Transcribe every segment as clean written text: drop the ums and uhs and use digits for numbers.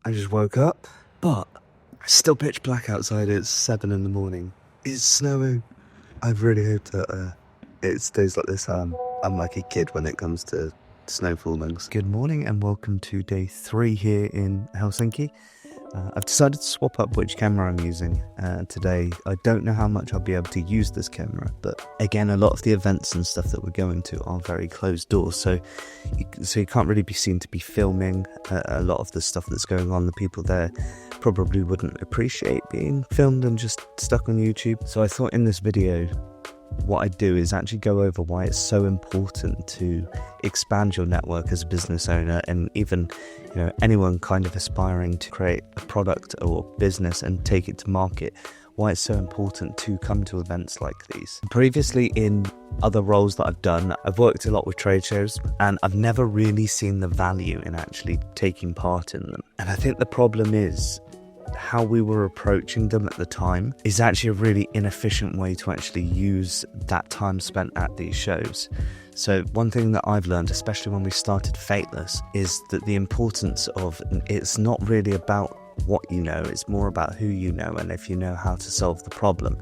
I just woke up, but it's still pitch black outside. It's 7 in the morning. It's snowing. I really hope that it stays like this. I'm like a kid when it comes to snowfall. Good morning and welcome to day 3 here in Helsinki. I've decided to swap up which camera I'm using today. I don't know how much I'll be able to use this camera, but again, a lot of the events and stuff that we're going to are very closed doors, so you can't really be seen to be filming a lot of the stuff that's going on. The people there probably wouldn't appreciate being filmed and just stuck on YouTube. So I thought in this video, what I do is actually go over why it's so important to expand your network as a business owner, and even anyone kind of aspiring to create a product or business and take it to market, why it's so important to come to events like these. Previously, in other roles that I've done, I've worked a lot with trade shows, and I've never really seen the value in actually taking part in them. And I think the problem is how we were approaching them at the time is actually a really inefficient way to actually use that time spent at these shows. So one thing that I've learned, especially when we started Fateless, is that the importance of it's not really about what you know, it's more about who you know and if you know how to solve the problem.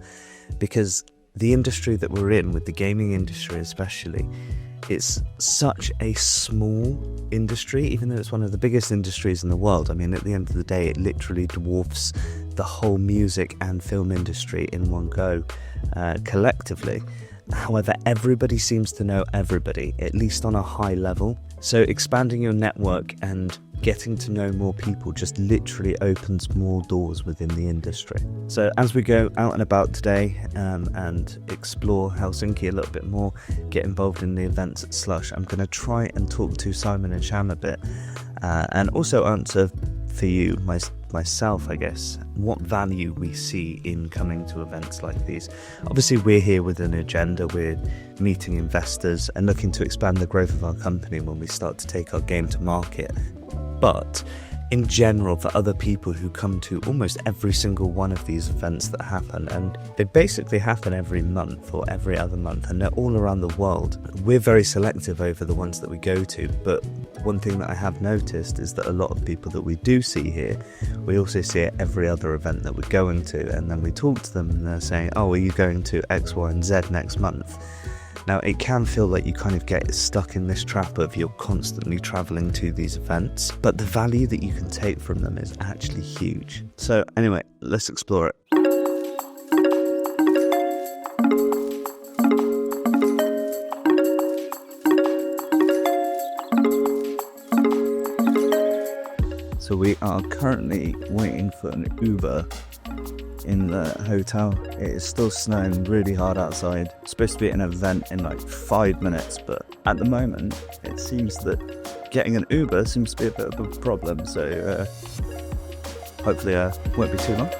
Because the industry that we're in, with the gaming industry especially, it's such a small industry, even though it's one of the biggest industries in the world. I mean, at the end of the day, it literally dwarfs the whole music and film industry in one go, collectively. However, everybody seems to know everybody, at least on a high level. So expanding your network and getting to know more people just literally opens more doors within the industry. So as we go out and about today and explore Helsinki a little bit more, get involved in the events at SLUSH, I'm going to try and talk to Simon and Sham a bit, and also answer for you, myself, I guess, what value we see in coming to events like these. Obviously, we're here with an agenda. We're meeting investors and looking to expand the growth of our company when we start to take our game to market. But in general, for other people who come to almost every single one of these events that happen, and they basically happen every month or every other month, and they're all around the world, we're very selective over the ones that we go to. But one thing that I have noticed is that a lot of people that we do see here, we also see at every other event that we're going to, and then we talk to them and they're saying, oh, are you going to X, Y and Z next month? Now, it can feel like you kind of get stuck in this trap of you're constantly traveling to these events, but the value that you can take from them is actually huge. So anyway, let's explore it. So we are currently waiting for an Uber in the hotel. It is still snowing really hard outside. It's supposed to be an event in like 5 minutes, but at the moment it seems that getting an Uber seems to be a bit of a problem, so hopefully it won't be too long.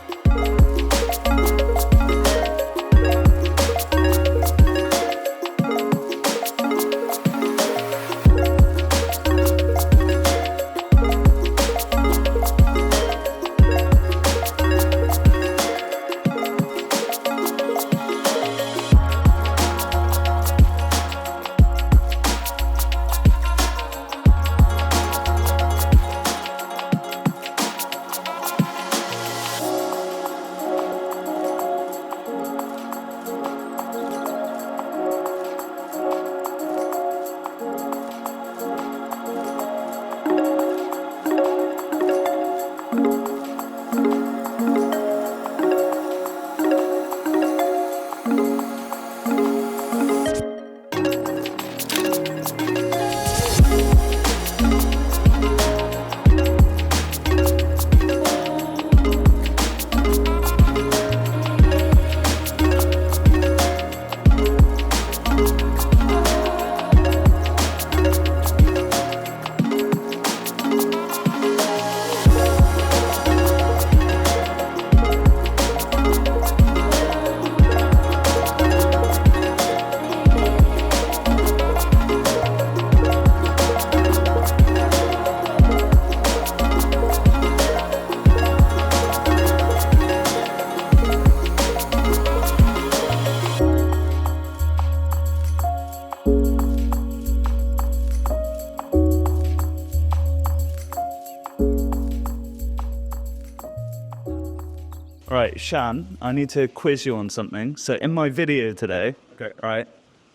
Right, Shan, I need to quiz you on something. So in my video today, right,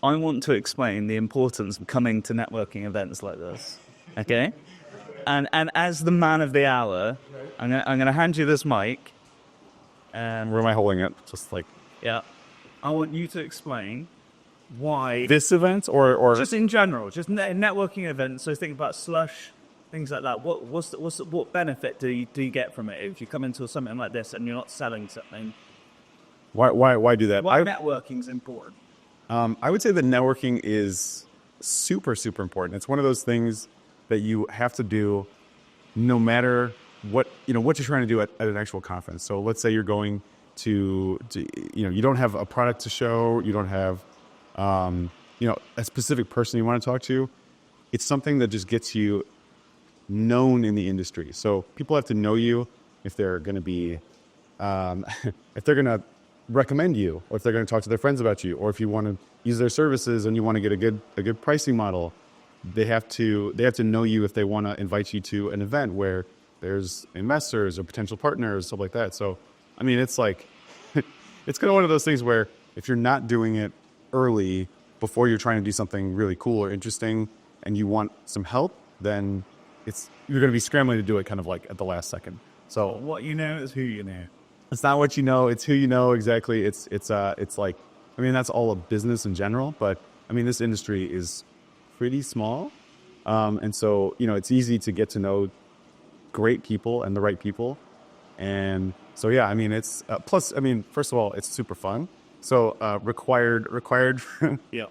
I want to explain the importance of coming to networking events like this. Okay? And as the man of the hour, I'm gonna hand you this mic. And where am I holding it? Just like, yeah, I want you to explain why this event or just in general, just networking events. So think about SLUSH, things like that. What benefit do you get from it if you come into something like this and you're not selling something? why do that? Why networking's important? I would say that networking is super important. It's one of those things that you have to do no matter what you're trying to do at an actual conference. So let's say you're going to you don't have a product to show, you don't have a specific person you want to talk to. It's something that just gets you known in the industry. So people have to know you if they're going to be if they're going to recommend you, or if they're going to talk to their friends about you, or if you want to use their services and you want to get a good pricing model. They have to know you if they want to invite you to an event where there's investors or potential partners, stuff like that. So, I mean, it's like, it's kind of one of those things where if you're not doing it early before you're trying to do something really cool or interesting and you want some help, then you're going to be scrambling to do it kind of like at the last second. So what you know is who you know. It's not what you know, it's who you know. Exactly. It's like, I mean, that's all of business in general, but I mean, this industry is pretty small. And so, it's easy to get to know great people and the right people. And so, yeah, I mean, it's plus, I mean, first of all, it's super fun. So required yeah,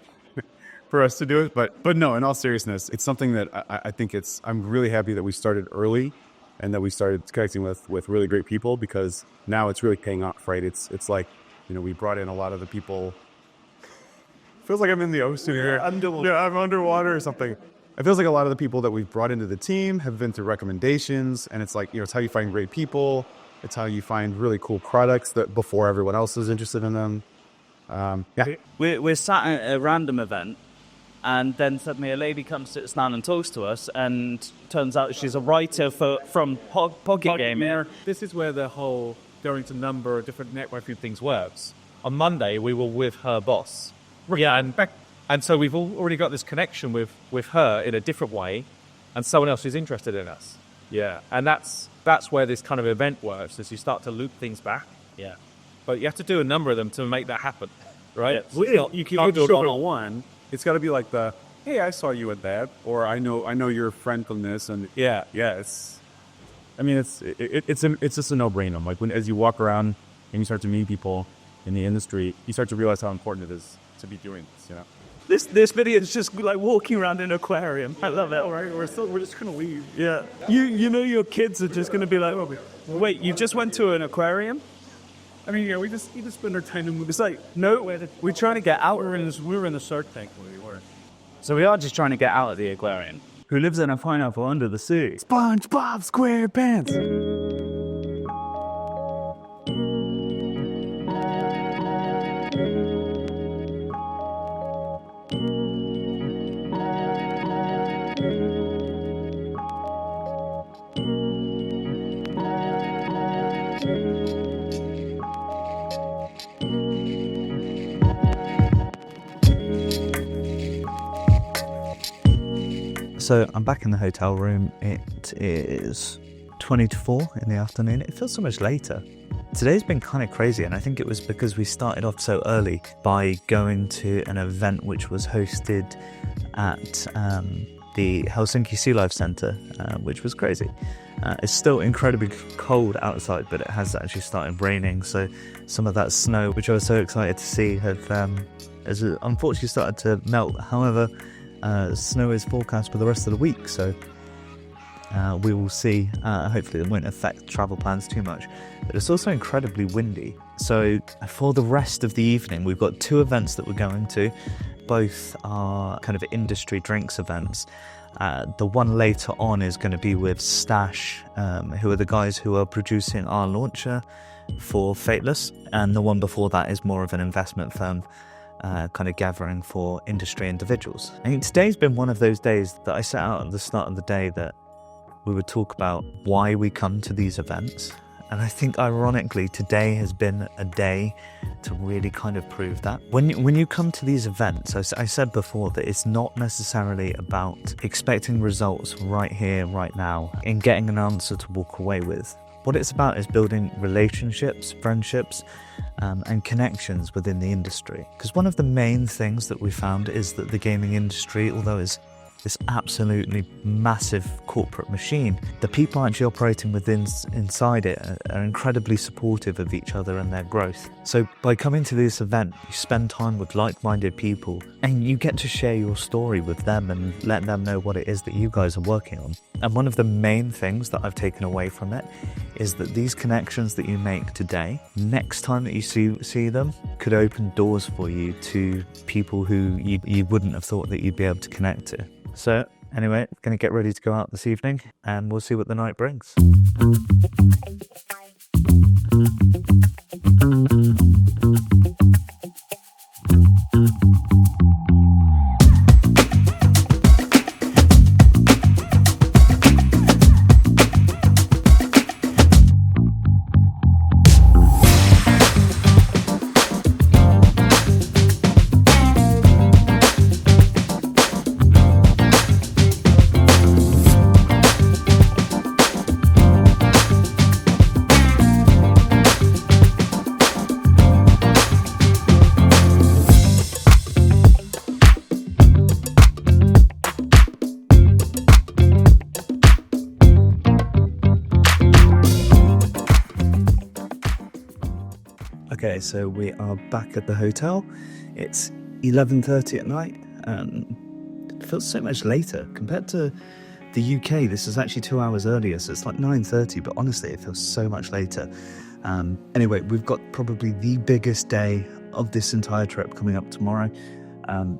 for us to do it. But no, in all seriousness, it's something that I think I'm really happy that we started early and that we started connecting with really great people, because now it's really paying off, right? It's like, we brought in a lot of the people. Feels like I'm in the ocean here. Yeah, I'm underwater or something. It feels like a lot of the people that we've brought into the team have been through recommendations, and it's like, it's how you find great people. It's how you find really cool products that before everyone else is interested in them. Yeah. We're sat at a random event, and then suddenly a lady comes, sits down and talks to us, and turns out she's a writer from Pocket Game. This is where the whole going to number of different networking things works. On Monday, we were with her boss. Yeah, and so we've already got this connection with her in a different way, and someone else is interested in us. Yeah, and that's where this kind of event works, is you start to loop things back. Yeah, but you have to do a number of them to make that happen, right? Yeah. You can't do it one-on-one. It's got to be like hey, I saw you at that, or I know your friend from this, and yeah. It's just a no-brainer. Like as you walk around and you start to meet people in the industry, you start to realize how important it is to be doing this. This video is just like walking around an aquarium. I love it. All right, we're just gonna leave. Yeah, your kids are just gonna be like, wait, you just went to an aquarium? I mean, yeah, we just spend our time to move. It's like, no, we're trying to get out. We were in the Shark Tank when we were. So we are just trying to get out of the aquarium. Who lives in a pineapple under the sea? SpongeBob SquarePants. So I'm back in the hotel room. It is 20 to 4 in the afternoon. It feels so much later. Today's been kind of crazy, and I think it was because we started off so early by going to an event which was hosted at the Helsinki Sea Life Centre, which was crazy. It's still incredibly cold outside, but it has actually started raining, so some of that snow, which I was so excited to see, has unfortunately started to melt. However, snow is forecast for the rest of the week, so we will see. Hopefully it won't affect travel plans too much, but it's also incredibly windy. So for the rest of the evening, we've got 2 events that we're going to. Both are kind of industry drinks events. The one later on is going to be with Stash, who are the guys who are producing our launcher for Fateless, and the one before that is more of an investment firm kind of gathering for industry individuals. I think today's been one of those days that I set out at the start of the day that we would talk about why we come to these events, And I think ironically today has been a day to really kind of prove that. When you come to these events, I said before that it's not necessarily about expecting results right here, right now, and getting an answer to walk away with. What it's about is building relationships, friendships, and connections within the industry. Because one of the main things that we found is that the gaming industry, although it's this absolutely massive corporate machine, the people actually operating inside it are incredibly supportive of each other and their growth. So by coming to this event, you spend time with like-minded people and you get to share your story with them and let them know what it is that you guys are working on. And one of the main things that I've taken away from it is that these connections that you make today, next time that you see them, could open doors for you to people who you wouldn't have thought that you'd be able to connect to. So anyway, going to get ready to go out this evening and we'll see what the night brings. Okay, so we are back at the hotel. It's 11:30 at night and it feels so much later compared to the UK. This is actually 2 hours earlier, so it's like 9:30, but honestly, it feels so much later. Anyway, we've got probably the biggest day of this entire trip coming up tomorrow.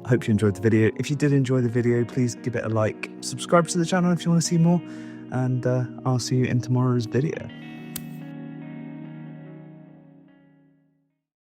Hope you enjoyed the video. If you did enjoy the video, please give it a like. Subscribe to the channel if you want to see more, and I'll see you in tomorrow's video.